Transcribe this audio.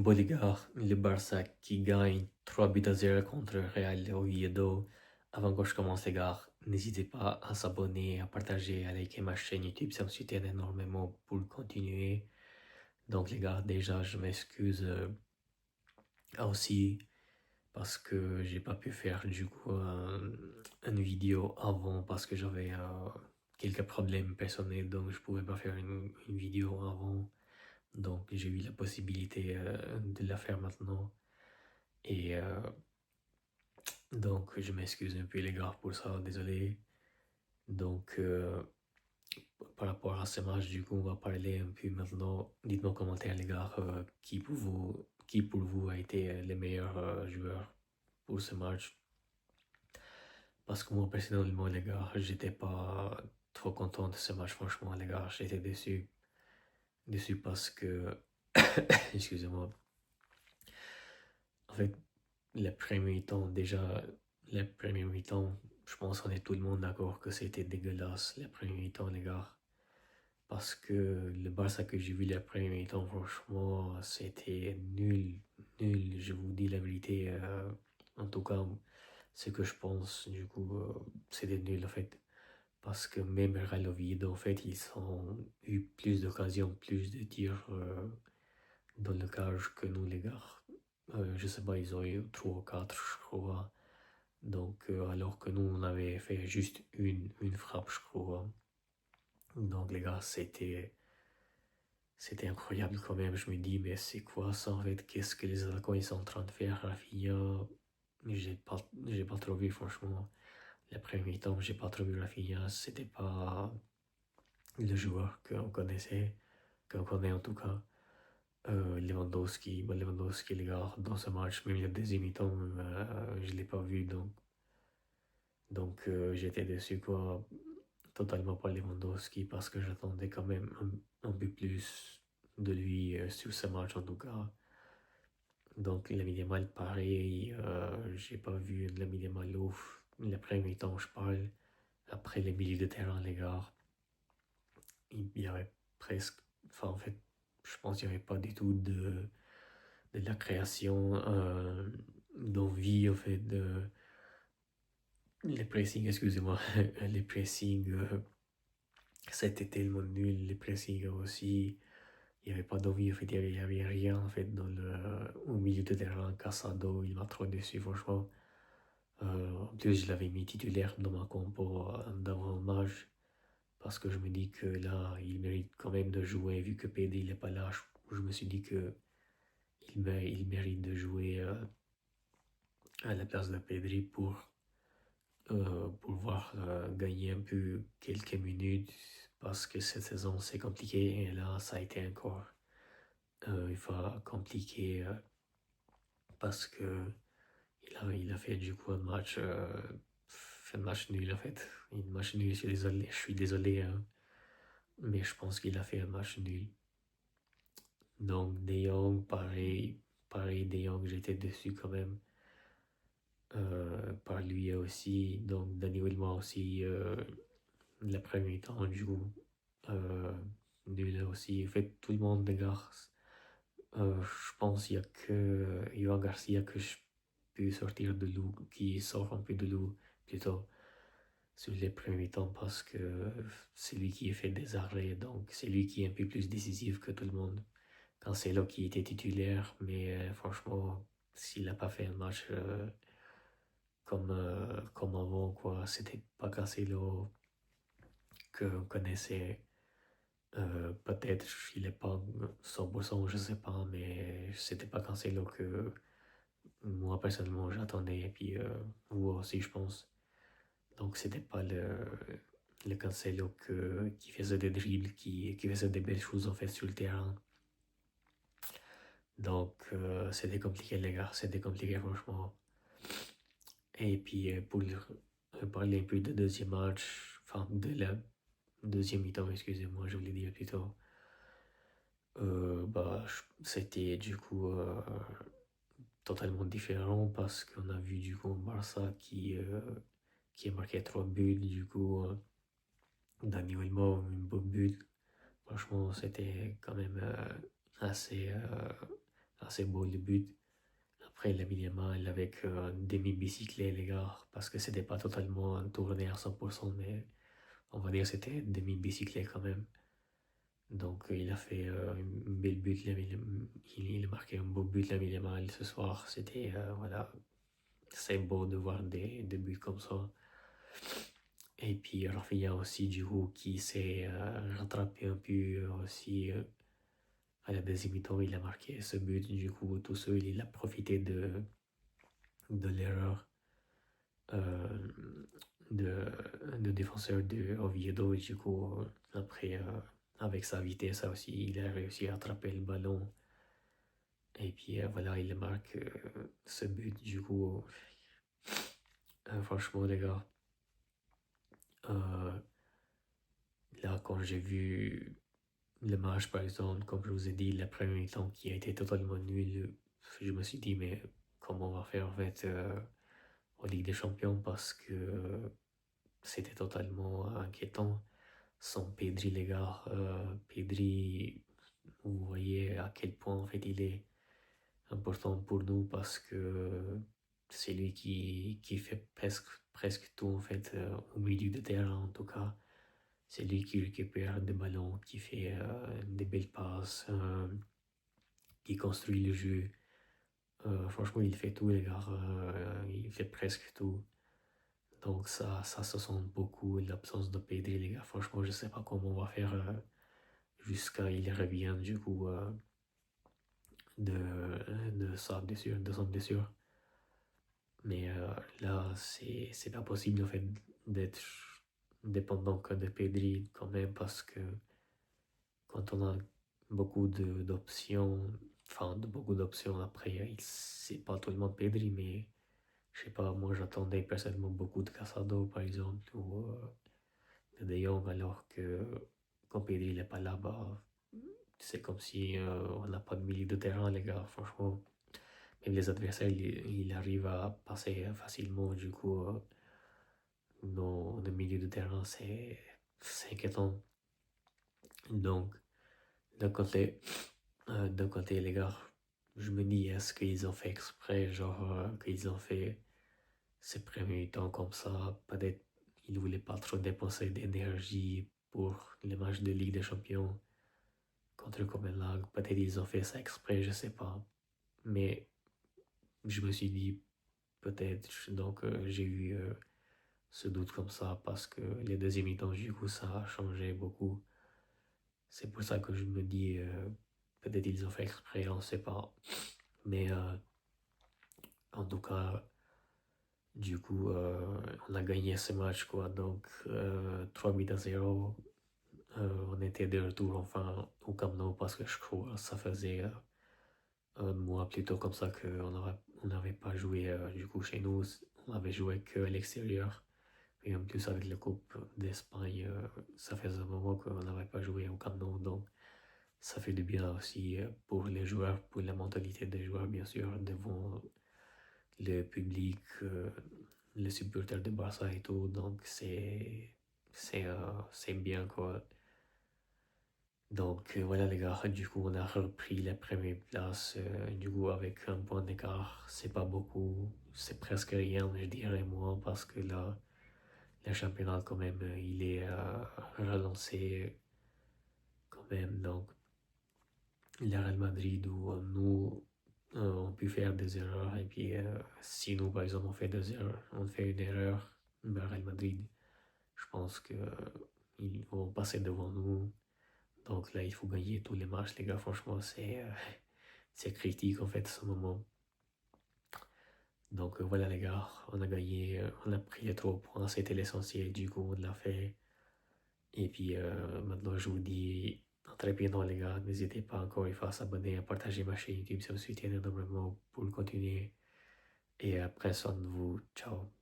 Bon les gars, le Barça qui gagne 3-0 contre Real Oviedo. Avant que je commence les gars, n'hésitez pas à s'abonner, à partager, à liker ma chaîne YouTube, ça me soutient énormément pour continuer. Donc les gars, déjà je m'excuse aussi parce que j'ai pas pu faire du coup une vidéo avant parce que j'avais quelques problèmes personnels donc je pouvais pas faire une vidéo avant. Donc j'ai eu la possibilité de la faire maintenant. Et donc, je m'excuse un peu les gars pour ça, désolé. Donc, par rapport à ce match, du coup, on va parler un peu maintenant. Dites-moi en commentaire les gars, qui pour vous a été le meilleur joueur pour ce match. Parce que moi, personnellement, les gars, j'étais pas trop content de ce match, franchement, les gars, j'étais déçu. Déçu parce que, excusez-moi, en fait, le premier temps, déjà, le premier mi-temps, je pense qu'on est tout le monde d'accord que c'était dégueulasse, le premier mi-temps, les gars. Parce que le Barça que j'ai vu le premier mi-temps, franchement, c'était nul, nul, je vous dis la vérité. En tout cas, ce que je pense, du coup, c'était nul, en fait. Parce que même Real Oviedo, en fait, ils ont eu plus d'occasions, plus de tirs dans le cage que nous, les gars. Je sais pas, ils ont eu 3 ou 4, je crois. Donc, alors que nous, on avait fait juste une frappe, je crois. Donc, les gars, c'était incroyable quand même. Je me dis, mais c'est quoi ça en fait? Qu'est-ce que les attaquants ils sont en train de faire? Rafinha, j'ai pas trop vu, franchement. La première mi-temps, j'ai pas trop vu Rafinha. C'était pas le joueur qu'on connaissait, qu'on connaît en tout cas. Lewandowski, les gars, dans ce match, même le deuxième mi-temps, je l'ai pas vu, donc j'étais déçu, quoi, totalement par Lewandowski, parce que j'attendais quand même un peu plus de lui sur ce match, en tout cas. Donc, Lamine Yamal, pareil, j'ai pas vu Lamine Yamal ouf. Le premier mi-temps, je parle. Après les milieux de terrain, les gars, il y avait presque, enfin, en fait, je pense qu'il n'y avait pas du tout de la création, d'envie, en fait, les pressings, excusez-moi, les pressings, c'était tellement nul, les pressings aussi, il n'y avait pas d'envie, en fait, il y avait rien, en fait, au milieu de terrain, Casado, il m'a trop déçu, franchement. En plus, je l'avais mis titulaire dans ma compo d'avant le match, parce que je me dis que là, il mérite quand même de jouer, vu que PD, il n'est pas là, je me suis dit que il mérite de jouer à la place de Pedri pour pouvoir gagner un peu quelques minutes parce que cette saison c'est compliqué et là ça a été encore une fois compliqué parce que il a fait du coup un match nul en fait. Un match nul, je suis désolé, hein, mais je pense qu'il a fait un match nul. Donc De Jong, pareil De Jong, j'étais déçu quand même par lui aussi. Donc Dani Wilma aussi. Le premier temps du coup, euh, nul aussi. En fait, tout le monde des gars, je pense qu'il n'y a que Ivan Garcia que je peux sortir de l'eau, qui sort un peu de l'eau plutôt sur les premiers temps parce que c'est lui qui a fait des arrêts, donc c'est lui qui est un peu plus décisif que tout le monde. Cancelo qui était titulaire, mais franchement, s'il n'a pas fait un match comme avant, quoi, c'était pas Cancelo qu'on connaissait. Peut-être il n'est pas 100%, je sais pas, mais c'était pas Cancelo que moi personnellement j'attendais, et puis vous aussi je pense. Donc c'était pas le Cancelo qui faisait des dribbles, qui faisait des belles choses en fait sur le terrain. Donc c'était compliqué les gars, c'était compliqué franchement. Et puis pour parler un peu de deuxième match, enfin de la deuxième mi-temps, excusez-moi, je voulais dire plutôt. Bah, c'était du coup totalement différent parce qu'on a vu du coup Barça qui a marqué 3 buts, du coup Dani Olmo, un beau but. Franchement, c'était quand même assez assez beau le but. Après, Lamine Yamal avec un demi-bicyclette, les gars, parce que c'était pas totalement un tourné à 100%, mais on va dire que c'était un demi-bicyclette quand même. Donc, il a fait une belle but, il a marqué un beau but, Lamine Yamal, ce soir. C'était, voilà, c'est beau de voir des buts comme ça. Et puis, Rafinha aussi, du coup, qui s'est rattrapé un peu aussi. À la deuxième mi-temps, il a marqué ce but. Du coup, tout seul, il a profité de l'erreur euh, de, de défenseur de Oviedo. Et du coup, après, avec sa vitesse aussi, il a réussi à attraper le ballon. Et puis, voilà, il marque ce but. Du coup, franchement, les gars, euh, là, quand j'ai vu le match, par exemple, comme je vous ai dit, la première mi-temps qui a été totalement nulle, je me suis dit, mais comment on va faire en fait en Ligue des Champions parce que c'était totalement inquiétant. Sans Pedri, les gars, Pedri, vous voyez à quel point en fait il est important pour nous parce que c'est lui qui fait presque tout en fait au milieu de terrain en tout cas. C'est lui qui récupère des ballons, qui fait des belles passes, qui construit le jeu. Franchement, il fait tout, les gars. Il fait presque tout. Donc, ça se sent beaucoup l'absence de Pedri, les gars. Franchement, je sais pas comment on va faire jusqu'à il revienne, du coup, de son blessure. Mais là, c'est pas possible, en fait, d'être dépendant que de Pedri quand même parce que quand on a d'options, enfin de beaucoup d'options après, c'est pas tout le monde Pedri, mais je sais pas, moi j'attendais personnellement beaucoup de Casado par exemple, ou de Jong, alors que quand Pedri n'est pas là, bah, c'est comme si on n'a pas de milieu de terrain, les gars, franchement. Même les adversaires, ils arrivent à passer facilement, du coup, dans le milieu de terrain, c'est inquiétant. Donc, d'un côté, les gars, je me dis, est-ce qu'ils ont fait exprès, genre, qu'ils ont fait ces premiers temps comme ça? Peut-être ils voulaient pas trop dépenser d'énergie pour les matchs de Ligue des Champions contre Copenhague. Peut-être ils ont fait ça exprès, je sais pas. Mais je me suis dit, peut-être, donc j'ai eu ce doute comme ça parce que les deuxièmes mi-temps, du coup, ça a changé beaucoup. C'est pour ça que je me dis, peut-être ils ont fait exprès, on sait pas. Mais en tout cas, du coup, on a gagné ce match, quoi. Donc, 3 buts à 0. On était de retour enfin au Camp Nou parce que je crois que ça faisait un mois plus tôt comme ça on n'avait pas joué du coup chez nous. On avait joué que à l'extérieur. Et en plus, avec la Coupe d'Espagne, ça faisait un moment qu'on n'avait pas joué au Camp Nou. Donc, ça fait du bien aussi pour les joueurs, pour la mentalité des joueurs, bien sûr, devant le public, les supporters de Barça et tout. Donc, c'est bien, quoi. Donc, voilà, les gars. Du coup, on a repris la première place. Du coup, avec un point d'écart, c'est pas beaucoup. C'est presque rien, je dirais, moi, parce que là, le championnat, quand même, il est relancé, quand même. Donc, le Real Madrid où nous, on peut faire des erreurs. Et puis, si nous, par exemple, on fait des erreurs, on fait une erreur, le Real Madrid, je pense que ils vont passer devant nous. Donc là, il faut gagner tous les matchs, les gars. Franchement, c'est critique, en fait, ce moment. Donc voilà, les gars, on a gagné, on a pris les 3 points, c'était l'essentiel. Du coup, on l'a fait. Et puis maintenant, je vous dis à très bientôt, les gars. N'hésitez pas encore une fois à s'abonner, à partager ma chaîne YouTube. Ça me soutient énormément pour continuer. Et après, soin de vous. Ciao.